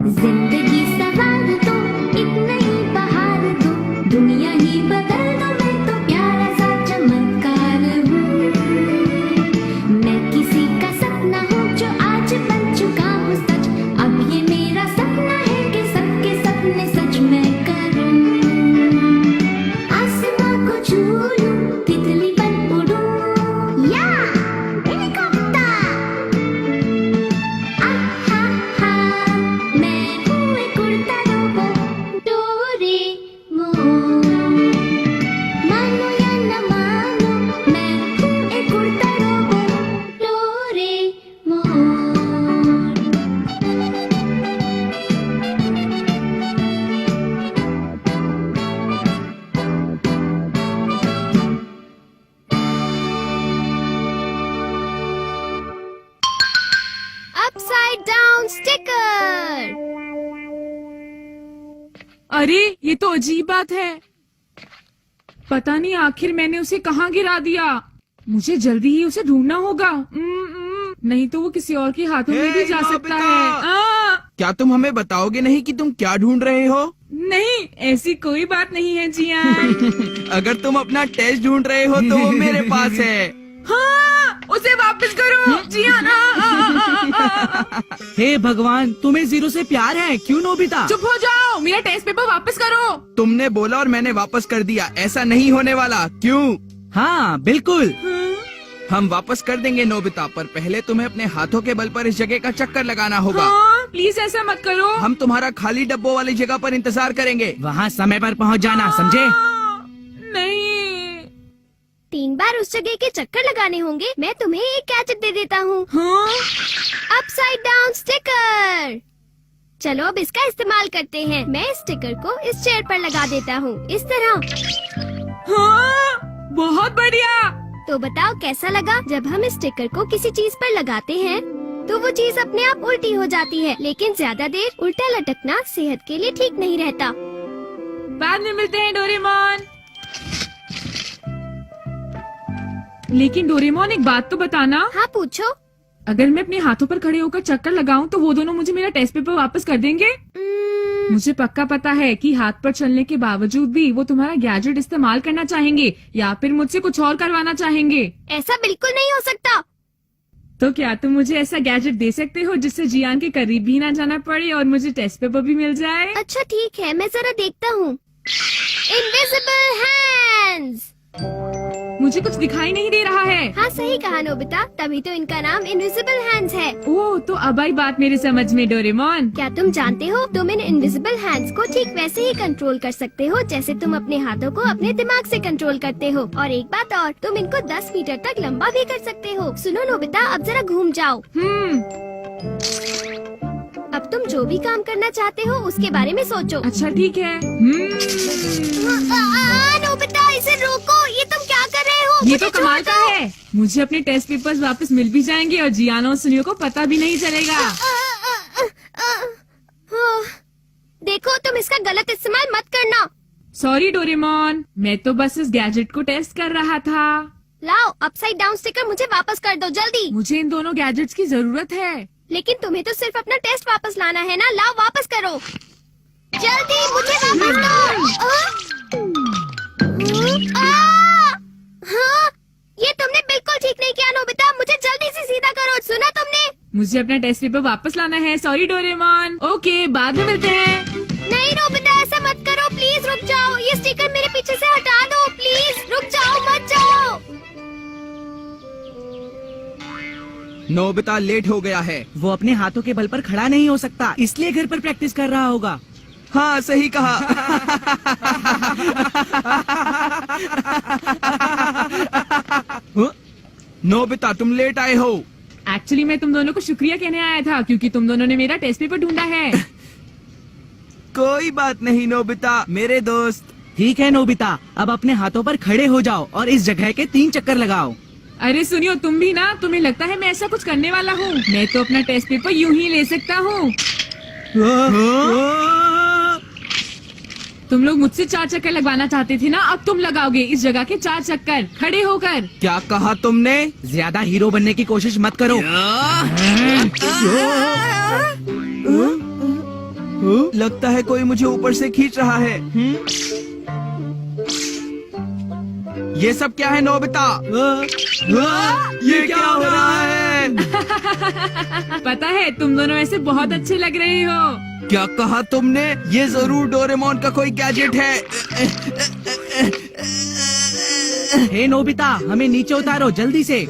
जिंदगी सवार दो, एक नई बहार दो, दुनिया ही बदल दो, मैं तो प्यारा सा चमत्कार हूँ। मैं किसी का सपना हूँ जो आज बन चुका हूँ सच। अब ये मेरा सपना है कि सबके सपने सच मैं करूँ। आसमां को छू लूं, तितली बन उड़ूं, या हेलीकॉप्टर। आहा हा, मैं हूँ एक उड़ता रोबोट, डोरेमोन। मानो या न मानो, मैं हूँ एक उड़ता robot, Doraemon. Upside down sticker. अरे ये तो अजीब बात है। पता नहीं आखिर मैंने उसे कहाँ गिरा दिया। मुझे जल्दी ही उसे ढूंढना होगा। नहीं तो वो किसी और के हाथों में भी जा सकता है। क्या तुम हमें बताओगे नहीं कि तुम क्या ढूंढ रहे हो? नहीं, ऐसी कोई बात नहीं है जियान। अगर तुम अपना टेस्ट ढूंढ रहे हो तो वो मेरे पास है। हाँ, उसे वापस करो जियान। हे भगवान, तुम्हें जीरो से प्यार है क्यों नोबिता? चुप हो जाओ, मेरा टेस्ट पेपर वापस करो। तुमने बोला और मैंने वापस कर दिया, ऐसा नहीं होने वाला। क्यों? हाँ बिल्कुल। हम वापस कर देंगे नोबिता, पर पहले तुम्हें अपने हाथों के बल पर इस जगह का चक्कर लगाना होगा। हाँ, प्लीज ऐसा मत करो। हम तुम्हारा खाली डब्बों वाली जगह पर इंतजार करेंगे। वहाँ समय पर पहुँच जाना, समझे? नहीं। 3 बार उस जगह के चक्कर लगाने होंगे। मैं तुम्हें एक गैजेट दे देता हूँ, हाँ? Upside down sticker. चलो अब इसका इस्तेमाल करते हैं। मैं इस स्टिकर को इस चेयर पर लगा देता हूँ, इस तरह। हाँ, बहुत बढ़िया। तो बताओ कैसा लगा? जब हम इस स्टिकर को किसी चीज पर लगाते हैं तो वो चीज अपने आप उल्टी हो जाती है, लेकिन ज्यादा देर उल्टा लटकना सेहत के लिए ठीक नहीं रहता। बाद में मिलते हैं डोरेमोन। लेकिन डोरेमोन एक बात तो बताना। हाँ पूछो। अगर मैं अपने हाथों पर खड़े होकर चक्कर लगाऊं तो वो दोनों मुझे मेरा टेस्ट पेपर वापस कर देंगे? मुझे पक्का पता है कि हाथ पर चलने के बावजूद भी वो तुम्हारा गैजेट इस्तेमाल करना चाहेंगे या फिर मुझसे कुछ और करवाना चाहेंगे। ऐसा बिल्कुल नहीं हो सकता। तो क्या तुम मुझे ऐसा गैजेट दे सकते हो जिससे जियान के करीब भी ना जाना पड़े और मुझे टेस्ट पेपर भी मिल जाए? अच्छा ठीक है, मैं जरा देखता हूँ। Invisible hands. मुझे कुछ दिखाई नहीं दे रहा है। हाँ सही कहा नोबिता, तभी तो इनका नाम इनविजिबल हैंड्स है। ओह, तो अब आई बात मेरे समझ में डोरेमोन। क्या तुम जानते हो, तुम इन इनविजिबल हैंड्स को ठीक वैसे ही कंट्रोल कर सकते हो जैसे तुम अपने हाथों को अपने दिमाग से कंट्रोल करते हो। और एक बात और, तुम इनको 10 मीटर तक लंबा भी कर सकते हो। सुनो नोबिता, अब जरा घूम जाओ। अब तुम जो भी काम करना चाहते हो उसके बारे में सोचो। अच्छा ठीक है। नोबिता इसे रोको, ये तुम क्या कर रहे हो? ये मुझे तो कमाल छोड़ का दो। है। मुझे अपने टेस्ट पेपर्स वापस मिल भी जाएंगे और जियाना और सुनियो को पता भी नहीं चलेगा। देखो तुम इसका गलत इस्तेमाल मत करना। सॉरी डोरेमोन, मैं तो बस इस गैजेट को टेस्ट कर रहा था। लाओ अपसाइड डाउन स्टिकर मुझे वापस कर दो जल्दी। मुझे इन दोनों गैजेट्स की जरूरत है। लेकिन तुम्हें तो सिर्फ अपना टेस्ट वापस लाना है ना। लाओ वापस करो जल्दी, मुझे वापस दो। हाँ, ये तुमने बिल्कुल ठीक नहीं किया नोबिता, मुझे जल्दी से सीधा करो। सुना तुमने? मुझे अपना टेस्ट पेपर वापस लाना है। Sorry Doraemon. ओके, बाद में मिलते हैं। नहीं नोबिता ऐसा मत करो, प्लीज रुक जाओ। ये स्टिकर मेरे पीछे से हटा दो, प्लीज रुक जाओ, मत जाओ। नोबिता लेट हो गया है। वो अपने हाथों के बल पर खड़ा नहीं हो सकता, इसलिए घर पर प्रैक्टिस कर रहा होगा। हाँ सही कहा। नोबिता तुम लेट आए हो। एक्चुअली मैं तुम दोनों को शुक्रिया कहने आया था क्योंकि तुम दोनों ने मेरा टेस्ट पेपर ढूंढा है। कोई बात नहीं नोबिता, मेरे दोस्त। ठीक है नोबिता, अब अपने हाथों पर खड़े हो जाओ और इस जगह के 3 चक्कर लगाओ। अरे सुनियो, तुम भी ना, तुम्हें लगता है मैं ऐसा कुछ करने वाला हूँ? मैं तो अपना टेस्ट पेपर यूं ही ले सकता हूँ। तुम लोग मुझसे 4 चक्कर लगवाना चाहते थे ना, अब तुम लगाओगे इस जगह के 4 चक्कर खड़े होकर। क्या कहा तुमने? ज्यादा हीरो बनने की कोशिश मत करो। लगता है कोई मुझे ऊपर से खींच रहा है। ये सब क्या है नोबिता? ये क्या हो रहा है? पता है तुम दोनों ऐसे बहुत अच्छे लग रहे हो। क्या कहा तुमने? ये जरूर डोरेमोन का कोई गैजेट है। हे नोबिता, हमें नीचे उतारो जल्दी से।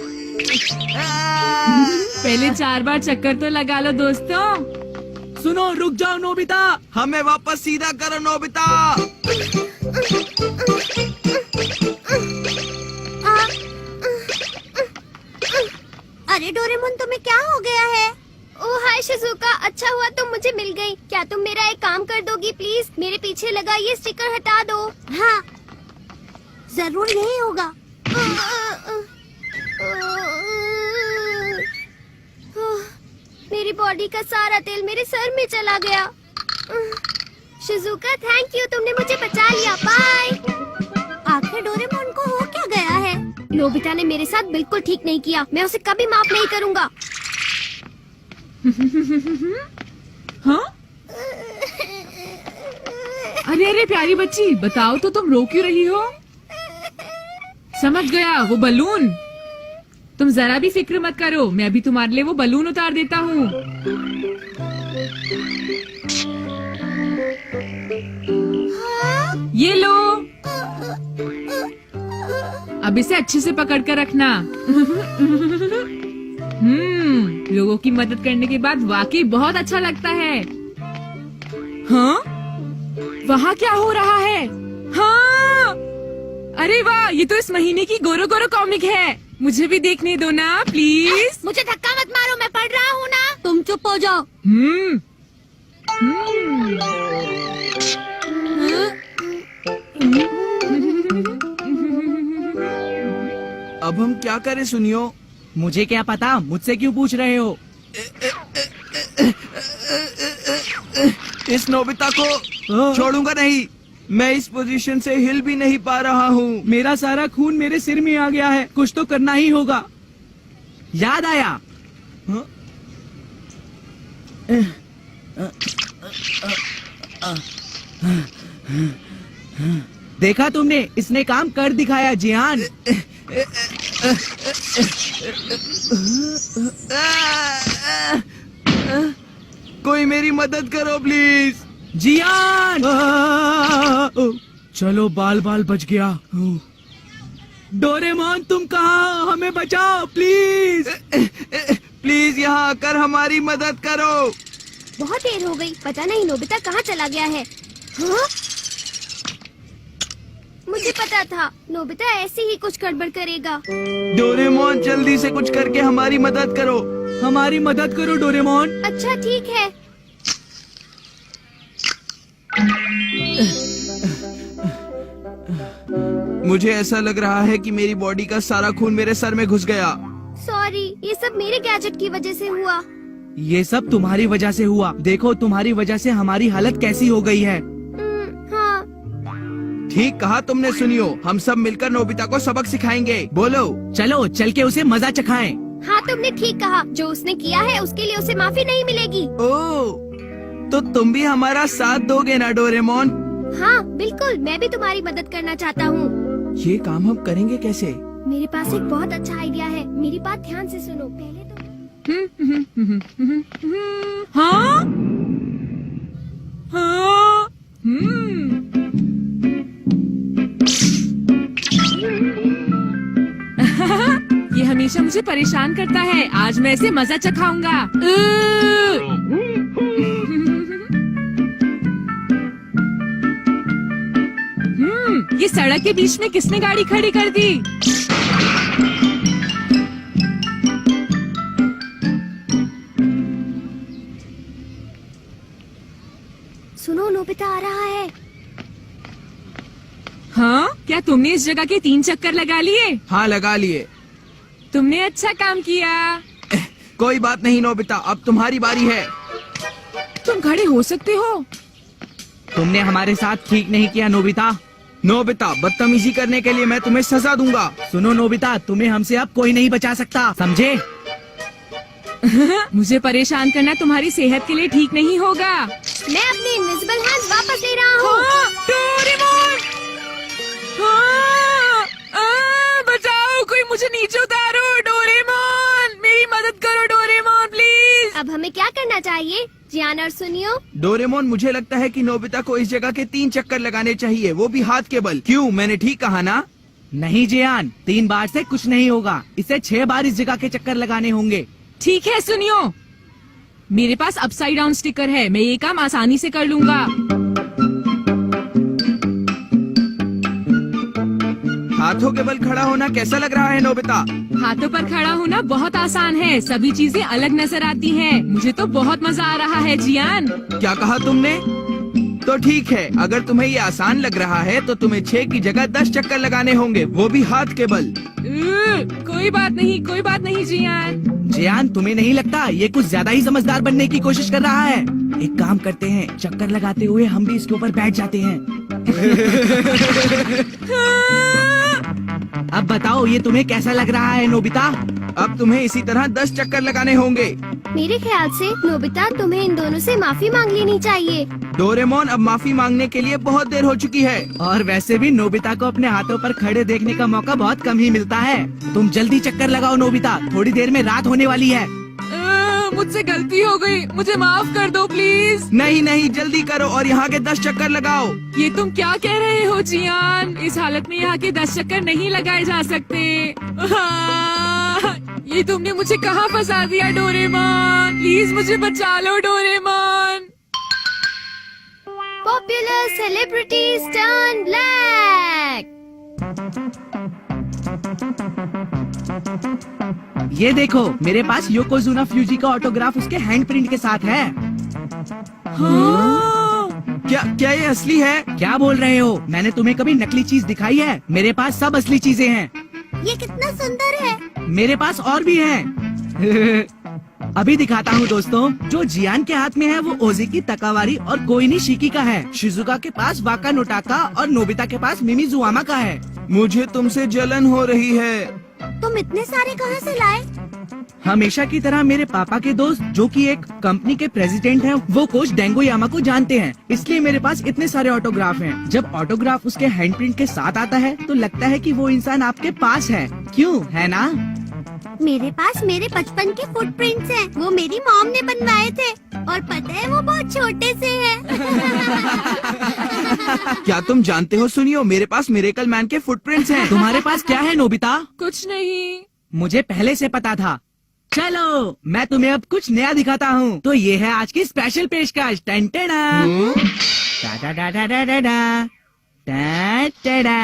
पहले 4 बार चक्कर तो लगा लो दोस्तों। सुनो, रुक जाओ नोबिता। हमें वापस सीधा करो नोबिता। अरे डोरेमोन, तुम्हें क्या हो गया है? ओह हाय शिजुका, अच्छा हुआ तुम मुझे मिल गई। क्या तुम मेरा एक काम कर दोगी प्लीज? मेरे पीछे लगा ये स्टिकर हटा दो। हाँ, जरूर यही होगा। मेरी बॉडी का सारा तेल मेरे सर में चला गया। शिजुका, थैंक यू, तुमने मुझे बचा लिया। बाय। आखिर डोरेमोन को हो क्या गया है? नोबिता ने मेरे साथ बिल्कुल ठीक नहीं किया। मैं उसे कभी माफ नहीं करूंगा। हाँ? अरे अरे प्यारी बच्ची, बताओ तो तुम रो क्यों रही हो? समझ गया, वो बलून। तुम जरा भी फिक्र मत करो, मैं अभी तुम्हारे लिए वो बलून उतार देता हूँ। ये लो, अब इसे अच्छे से पकड़ कर रखना। लोगों की मदद करने के बाद वाकई बहुत अच्छा लगता है। हाँ? वहाँ क्या हो रहा है? हाँ! अरे वाह, ये तो इस महीने की गोरो गोरो कॉमिक है। मुझे भी देखने दो ना प्लीज। मुझे धक्का मत मारो, मैं पढ़ रहा हूँ ना। तुम चुप हो जाओ। अब हम क्या करें सुनियो? मुझे क्या पता, मुझसे क्यों पूछ रहे हो? इस नोबिता को छोड़ूंगा नहीं। मैं इस पोजीशन से हिल भी नहीं पा रहा हूँ। मेरा सारा खून मेरे सिर में आ गया है, कुछ तो करना ही होगा। याद आया। देखा तुमने, इसने काम कर दिखाया जियान। कोई मेरी मदद करो प्लीज। जियान! चलो, बाल बाल बच गया। डोरेमोन, तुम कहाँ? हमें बचाओ प्लीज। प्लीज यहाँ आकर हमारी मदद करो। बहुत देर हो गई, पता नहीं नोबिता कहाँ चला गया है। हाँ? मुझे पता था नोबिता ऐसे ही कुछ गड़बड़ करेगा। डोरेमोन, जल्दी से कुछ करके हमारी मदद करो। हमारी मदद करो डोरेमोन। अच्छा ठीक है। मुझे ऐसा लग रहा है कि मेरी बॉडी का सारा खून मेरे सर में घुस गया। सॉरी, ये सब मेरे गैजेट की वजह से हुआ। ये सब तुम्हारी वजह से हुआ। देखो, तुम्हारी वजह से हमारी हालत कैसी हो गई है। हाँ। ठीक कहा तुमने सुनियो, हम सब मिलकर नोबिता को सबक सिखाएंगे। बोलो। चलो, चल के उसे मजा चखाएं। हाँ, तुमने ठीक कहा। जो उसने किया है उसके लिए उसे माफी नहीं मिलेगी। ओह, तो तुम भी हमारा साथ दोगे ना डोरेमोन? हाँ बिल्कुल, मैं भी तुम्हारी मदद करना चाहता हूँ। ये काम हम करेंगे कैसे? मेरे पास एक बहुत अच्छा आइडिया है, मेरी बात ध्यान से सुनो। पहले तो हाँ? हाँ? ये हमेशा मुझे परेशान करता है। आज मैं इसे मजा चखाऊंगा। ये सड़क के बीच में किसने गाड़ी खड़ी कर दी? सुनो, नोबिता आ रहा है। हाँ? क्या तुमने इस जगह के 3 चक्कर लगा लिए? हाँ, लगा लिए। तुमने अच्छा काम किया। कोई बात नहीं नोबिता, अब तुम्हारी बारी है। तुम खड़े हो सकते हो। तुमने हमारे साथ ठीक नहीं किया नोबिता। नोबिता, बदतमीजी करने के लिए मैं तुम्हें सजा दूंगा। सुनो नोबिता, तुम्हें हमसे अब कोई नहीं बचा सकता, समझे? मुझे परेशान करना तुम्हारी सेहत के लिए ठीक नहीं होगा। मैं अपने इनविजिबल हैंड्स वापस ले रहा हूँ। हाँ, डोरेमोन! हाँ, बचाओ, कोई मुझे नीचे उतारो। डोरेमोन, मेरी मदद करो डोरेमोन, प्लीज। अब हमें क्या करना चाहिए जियान और सुनियो? डोरेमोन, मुझे लगता है कि नोबिता को इस जगह के 3 चक्कर लगाने चाहिए, वो भी हाथ के बल। क्यों, मैंने ठीक कहा ना? नहीं जियान, 3 बार से कुछ नहीं होगा, इसे 6 बार इस जगह के चक्कर लगाने होंगे। ठीक है सुनियो, मेरे पास अपसाइड डाउन स्टिकर है, मैं ये काम आसानी से कर लूंगा। हाथों के बल खड़ा होना कैसा लग रहा है नोबिता? हाथों पर खड़ा होना बहुत आसान है, सभी चीजें अलग नजर आती हैं। मुझे तो बहुत मजा आ रहा है जियान। क्या कहा तुमने? तो ठीक है, अगर तुम्हें ये आसान लग रहा है तो तुम्हें 6 की जगह 10 चक्कर लगाने होंगे, वो भी हाथ के बल। कोई बात नहीं जियान। जियान, तुम्हें नहीं लगता ये कुछ ज्यादा ही समझदार बनने की कोशिश कर रहा है? एक काम करते हैं, चक्कर लगाते हुए हम भी इसके ऊपर बैठ जाते हैं। अब बताओ ये तुम्हें कैसा लग रहा है नोबिता? अब तुम्हें इसी तरह 10 चक्कर लगाने होंगे। मेरे ख्याल से नोबिता तुम्हें इन दोनों से माफी मांग लेनी चाहिए। डोरेमोन, अब माफी मांगने के लिए बहुत देर हो चुकी है। और वैसे भी नोबिता को अपने हाथों पर खड़े देखने का मौका बहुत कम ही मिलता है। तुम जल्दी चक्कर लगाओ नोबिता, थोड़ी देर में रात होने वाली है। मुझसे गलती हो गई, मुझे माफ कर दो प्लीज। नहीं, जल्दी करो और यहाँ के 10 चक्कर लगाओ। ये तुम क्या कह रहे हो जियान? इस हालत में यहाँ के 10 चक्कर नहीं लगाए जा सकते। ये तुमने मुझे कहाँ फंसा दिया डोरेमोन, प्लीज मुझे बचा लो Doraemon. Popular celebrities turn black. ये देखो, मेरे पास योकोजुना फ्यूजी का ऑटोग्राफ उसके हैंड प्रिंट के साथ है। हाँ। क्या ये असली है? क्या बोल रहे हो? मैंने तुम्हें कभी नकली चीज दिखाई है? मेरे पास सब असली चीजें हैं। ये कितना सुंदर है। मेरे पास और भी हैं। अभी दिखाता हूँ दोस्तों। जो जियान के हाथ में है वो ओजिकी तकावारी और कोइनी शिकी का है। शिजुका के पास वाका नोटाका और नोबिता के पास मिमिजुआमा का है। मुझे तुमसे जलन हो रही है। तुम इतने सारे कहाँ से लाए? हमेशा की तरह मेरे पापा के दोस्त जो कि एक कंपनी के प्रेसिडेंट हैं, वो कोच डेंगोयामा को जानते हैं, इसलिए मेरे पास इतने सारे ऑटोग्राफ हैं। जब ऑटोग्राफ उसके हैंड प्रिंट के साथ आता है तो लगता है कि वो इंसान आपके पास है। क्यों, है ना? मेरे पास मेरे बचपन के फुटप्रिंट्स हैं, वो मेरी मॉम ने बनवाए थे और पता है वो बहुत छोटे से हैं। क्या तुम जानते हो सुनियो, मेरे पास मिरेकल मैन के फुटप्रिंट्स हैं। तुम्हारे पास क्या है नोबिता? कुछ नहीं। मुझे पहले से पता था। चलो मैं तुम्हें अब कुछ नया दिखाता हूँ। तो ये है आज की स्पेशल पेशकश। टन-टना। टा-टा-टा-टा-टा-टा। टा-टा-टा।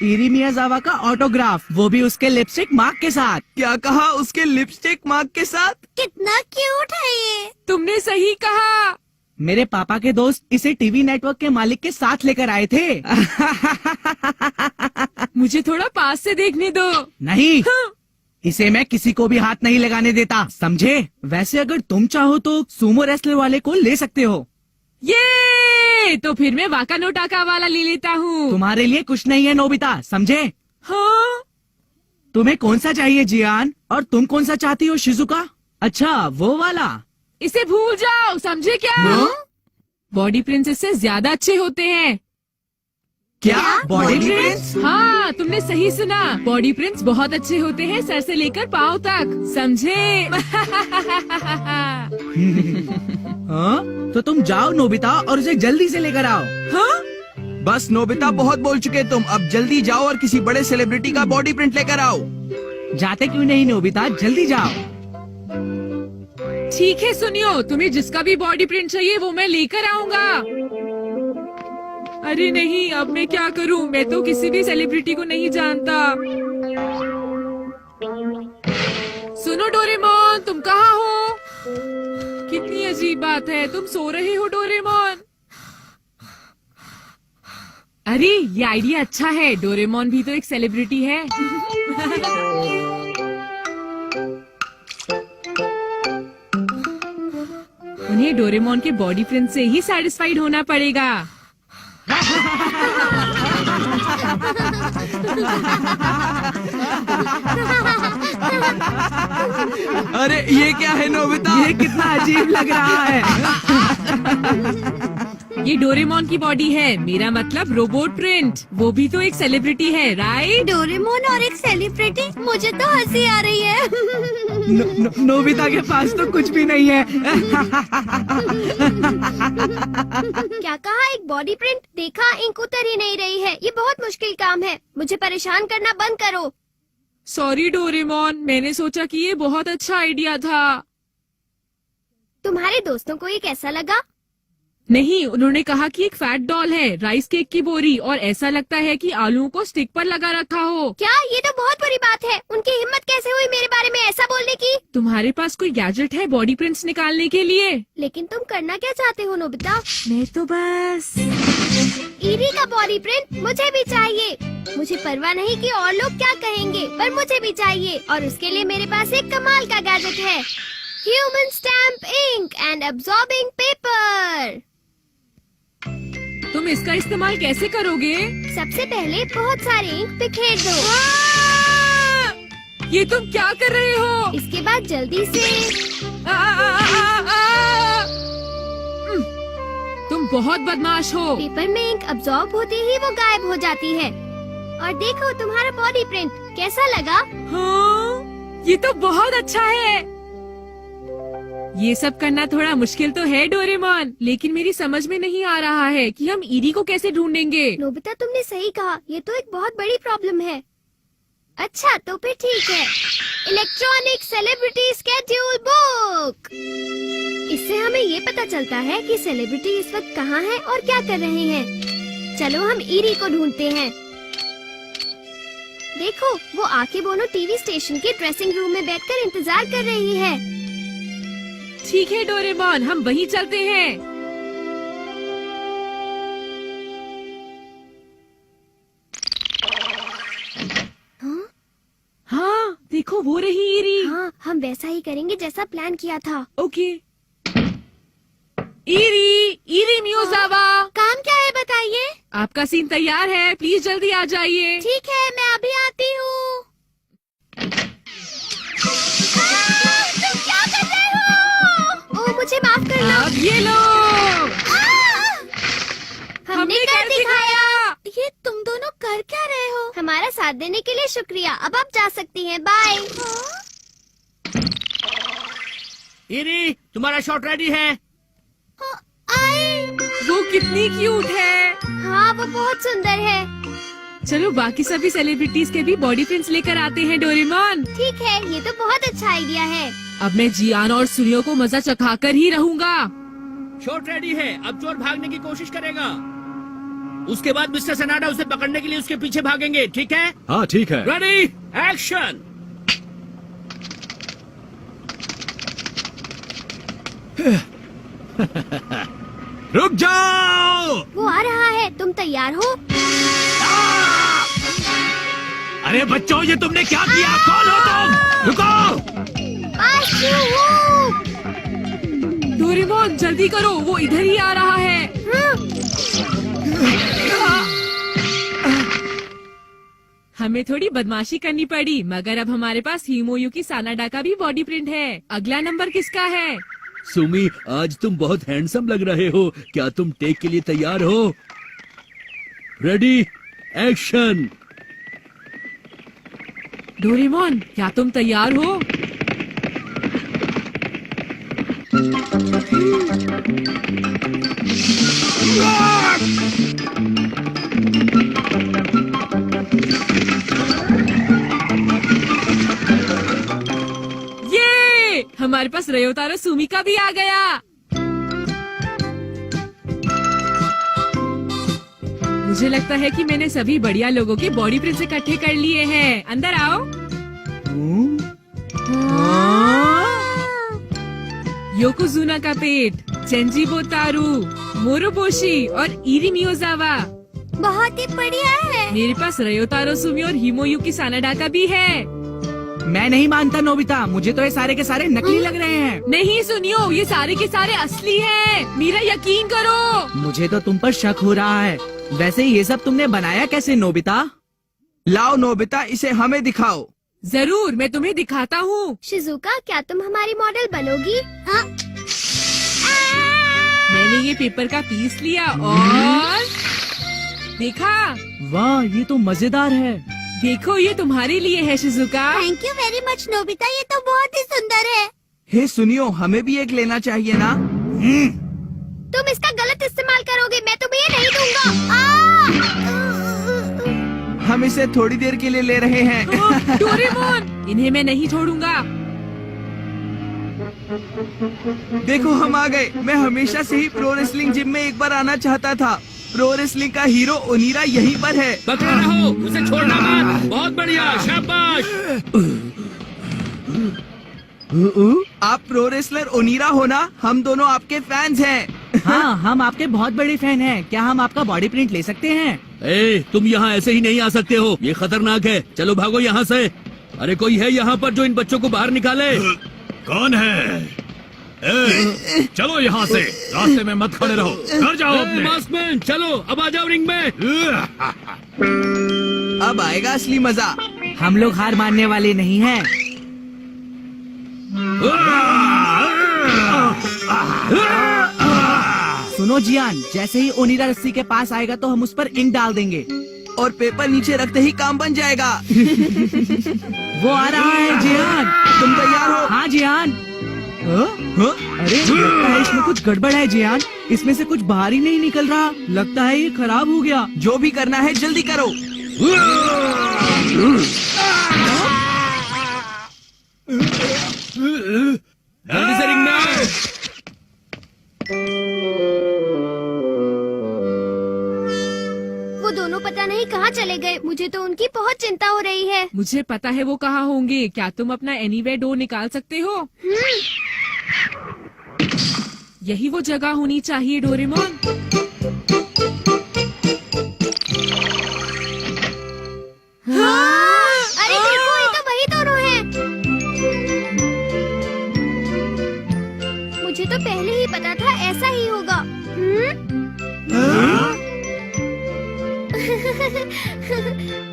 इरी मियाजावा का ऑटोग्राफ, वो भी उसके लिपस्टिक मार्क के साथ। क्या कहा? उसके लिपस्टिक मार्क के साथ? कितना क्यूट है ये। तुमने सही कहा। मेरे पापा के दोस्त इसे टीवी नेटवर्क के मालिक के साथ लेकर आए थे। मुझे थोड़ा पास से देखने दो। नहीं, हाँ। इसे मैं किसी को भी हाथ नहीं लगाने देता, समझे? वैसे अगर तुम चाहो तो सुमो रेसलर वाले को ले सकते हो। ये तो फिर मैं वाका नोटाका वाला ले लेता हूँ। तुम्हारे लिए कुछ नहीं है नोबिता, समझे? हाँ? तुम्हें कौन सा चाहिए जियान? और तुम कौन सा चाहती हो शिजुका? अच्छा, वो वाला। इसे भूल जाओ, समझे क्या? बॉडी प्रिंट्स इससे ज्यादा अच्छे होते हैं। क्या? Body prints? हाँ, तुमने सही सुना। बॉडी प्रिंट्स बहुत अच्छे होते हैं, सर से लेकर पाँव तक, समझे? हाँ? तो तुम जाओ नोबिता और उसे जल्दी से लेकर आओ। हाँ? बस नोबिता, बहुत बोल चुके तुम, अब जल्दी जाओ और किसी बड़े सेलिब्रिटी का बॉडी प्रिंट लेकर आओ। जाते क्यों नहीं नोबिता, जल्दी जाओ। ठीक है सुनियो, तुम्हें जिसका भी बॉडी प्रिंट चाहिए वो मैं लेकर आऊंगा। अरे नहीं, अब मैं क्या करूं? मैं तो किसी भी सेलिब्रिटी को नहीं जानता। सुनो डोरेमोन, तुम कहाँ हो? कितनी अजीब बात है, तुम सो रहे हो डोरेमोन? अरे ये आइडिया अच्छा है, डोरेमोन भी तो एक सेलिब्रिटी है। उन्हें डोरेमोन के बॉडी प्रिंट से ही सैटिस्फाइड होना पड़ेगा। अरे ये क्या है नोबिता? ये कितना अजीब लग रहा है। ये डोरेमोन की बॉडी है, मेरा मतलब रोबोट प्रिंट। वो भी तो एक सेलिब्रिटी है, राइट? डोरेमोन और एक सेलिब्रिटी, मुझे तो हंसी आ रही है। नोबिता के पास तो कुछ भी नहीं है। क्या कहा, एक बॉडी प्रिंट? देखा, इंक उतर ही नहीं रही है। ये बहुत मुश्किल काम है, मुझे परेशान करना बंद करो। सॉरी डोरेमोन, मैंने सोचा कि ये बहुत अच्छा आइडिया था। तुम्हारे दोस्तों को ये कैसा लगा? नहीं, उन्होंने कहा कि एक फैट डॉल है, राइस केक की बोरी, और ऐसा लगता है कि आलूओं को स्टिक पर लगा रखा हो। क्या? ये तो बहुत बुरी बात है। उनकी हिम्मत कैसे हुई मेरे बारे में ऐसा बोलने की? तुम्हारे पास कोई गैजेट है बॉडी प्रिंट्स निकालने के लिए? लेकिन तुम करना क्या चाहते हो नोबिता? मैं तो बस ईरी का बॉडी प्रिंट मुझे भी चाहिए। मुझे परवाह नहीं कि और लोग क्या कहेंगे, पर मुझे भी चाहिए। और उसके लिए मेरे पास एक कमाल का गैजेट है, human stamp ink and absorbing paper. तुम इसका इस्तेमाल कैसे करोगे? सबसे पहले बहुत सारे इंक बिखेर दो। ये तुम क्या कर रहे हो? इसके बाद जल्दी से तुम बहुत बदमाश हो। पेपर में इंक अब्सॉर्ब होते ही वो गायब हो जाती है। और देखो तुम्हारा बॉडी प्रिंट कैसा लगा? हाँ, ये तो बहुत अच्छा है। ये सब करना थोड़ा मुश्किल तो है डोरेमोन, लेकिन मेरी समझ में नहीं आ रहा है कि हम ईरी को कैसे ढूंढेंगे। नोबिता, तुमने सही कहा, ये तो एक बहुत बड़ी प्रॉब्लम है। अच्छा, तो फिर ठीक है, इलेक्ट्रॉनिक सेलिब्रिटी स्केड्यूल बुक। इससे हमें ये पता चलता है कि सेलिब्रिटी इस वक्त कहाँ है और क्या कर रहे हैं। चलो हम ईरी को ढूंढते हैं। देखो, वो आकेबोनो टीवी स्टेशन के ड्रेसिंग रूम में बैठकर इंतजार कर रही है। ठीक है डोरेमोन, हम वहीं चलते हैं। हाँ, देखो वो रही ईरी। हाँ, हम वैसा ही करेंगे जैसा प्लान किया था। ओके। ईरी मियोजावा, काम क्या है बताइए? आपका सीन तैयार है, प्लीज जल्दी आ जाइए। ठीक है, मैं अभी आती हूँ। तुम क्या कर रहे हो? ओ, मुझे माफ करना। अब ये लो, हमने कर दिखाया। ये तुम दोनों कर क्या रहे हो? हमारा साथ देने के लिए शुक्रिया। अब आप जा सकती हैं, बाय। ईरी, तुम्हारा शॉट रेडी है। वो कितनी क्यूट है। हाँ, वो बहुत सुंदर है। चलो बाकी सभी सेलिब्रिटीज के भी बॉडी प्रिंट्स लेकर आते हैं डोरेमोन। ठीक है, ये तो बहुत अच्छा आइडिया है। अब मैं जियान और सुनियो को मजा चखाकर ही रहूंगा। शॉट रेडी है, अब चोर भागने की कोशिश करेगा। उसके बाद मिस्टर सनाडा उसे पकड़ने के लिए उसके पीछे भागेंगे, ठीक है? हाँ ठीक है। Ready, action. रुक जाओ! वो आ रहा है, तुम तैयार हो? अरे बच्चों, ये तुमने क्या किया? कौन हो तुम? रुको! डोरेमोन जल्दी करो, वो इधर ही आ रहा है। हमें थोड़ी बदमाशी करनी पड़ी, मगर अब हमारे पास हिमोयुकी सानाडा का भी बॉडी प्रिंट है। अगला नंबर किसका है? सुमी, आज तुम बहुत हैंडसम लग रहे हो। क्या तुम टेक के लिए तैयार हो? Ready, action. डोरेमोन, क्या तुम तैयार हो? ये हमारे पास रयोतारो सुमी का भी आ गया। मुझे लगता है कि मैंने सभी बढ़िया लोगों के बॉडी प्रिंट्स इकट्ठे कर लिए हैं। अंदर आओ। योकोजुना का पेट, चेंजी बोतारू, मोरोबोशी और ईरी मियोजावा। बहुत ही बढ़िया है। मेरे पास रयोतारो सुमी और हिमोयुकी सानाडा का भी है। मैं नहीं मानता नोबिता, मुझे तो ये सारे के सारे नकली लग रहे हैं। नहीं सुनियो, ये सारे के सारे असली हैं। मेरा यकीन करो। मुझे तो तुम पर शक हो रहा है। वैसे ये सब तुमने बनाया कैसे नोबिता? लाओ नोबिता, इसे हमें दिखाओ। जरूर, मैं तुम्हें दिखाता हूँ। शिजुका, क्या तुम हमारी मॉडल बनोगी? हाँ। मैंने ये पेपर का पीस लिया और देखा, वाह, ये तो मजेदार है। देखो ये तुम्हारे लिए है Shizuka. Thank you very much Nobita, ये तो बहुत ही सुंदर है। हे सुनियो, हमें भी एक लेना चाहिए ना। तुम इसका गलत इस्तेमाल करोगे, मैं तुम्हें ये नहीं दूंगा। हम इसे थोड़ी देर के लिए ले रहे हैं। डोरेमोन, इन्हें मैं नहीं छोड़ूंगा। देखो हम आ गए। मैं हमेशा से ही प्रो रेसलिंग जिम में एक बार आना चाहता था। प्रो रेसलिंग का हीरो ओनीरा यहीं पर है। पकड़े रहो, उसे छोड़ना मत। बहुत बढ़िया, शाबाश। आप प्रो रेसलर ओनीरा हो ना? हम दोनों आपके फैंस हैं। हाँ, हम आपके बहुत बड़े फैन हैं। क्या हम आपका बॉडी प्रिंट ले सकते हैं? ए, तुम यहाँ ऐसे ही नहीं आ सकते हो, ये खतरनाक है। चलो भागो यहाँ से। अरे कोई है यहाँ पर जो इन बच्चों को बाहर निकाले? कौन है? चलो यहाँ से, रास्ते में मत खड़े रहो, घर जाओ अपने। मास्कमैन, चलो अब आ जाओ रिंग में। अब आएगा असली मजा। हम लोग हार मानने वाले नहीं हैं। सुनो जियान, जैसे ही ओनीरा रस्सी के पास आएगा तो हम उस पर इंक डाल देंगे और पेपर नीचे रखते ही काम बन जाएगा। वो आ रहा है जियान। तुम तैयार हो? हाँ जियान। हाँ? अरे लगता है इसमें कुछ गड़बड़ है जियान। इसमें से कुछ बाहर ही नहीं निकल रहा। लगता है ये खराब हो गया। जो भी करना है जल्दी करो। जल्दी से रिंग में आओ। वो दोनों पता नहीं कहाँ चले गए। मुझे तो उनकी बहुत चिंता हो रही है। मुझे पता है वो कहाँ होंगे। क्या तुम अपना एनीवेयर डोर निकाल सकते हो? यही वो जगह होनी चाहिए डोरेमोन। हाँ! अरे देखो, ये तो वही दोनों हैं। मुझे तो पहले ही पता था ऐसा ही होगा।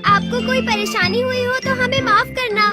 आपको कोई परेशानी हुई हो तो हमें माफ करना।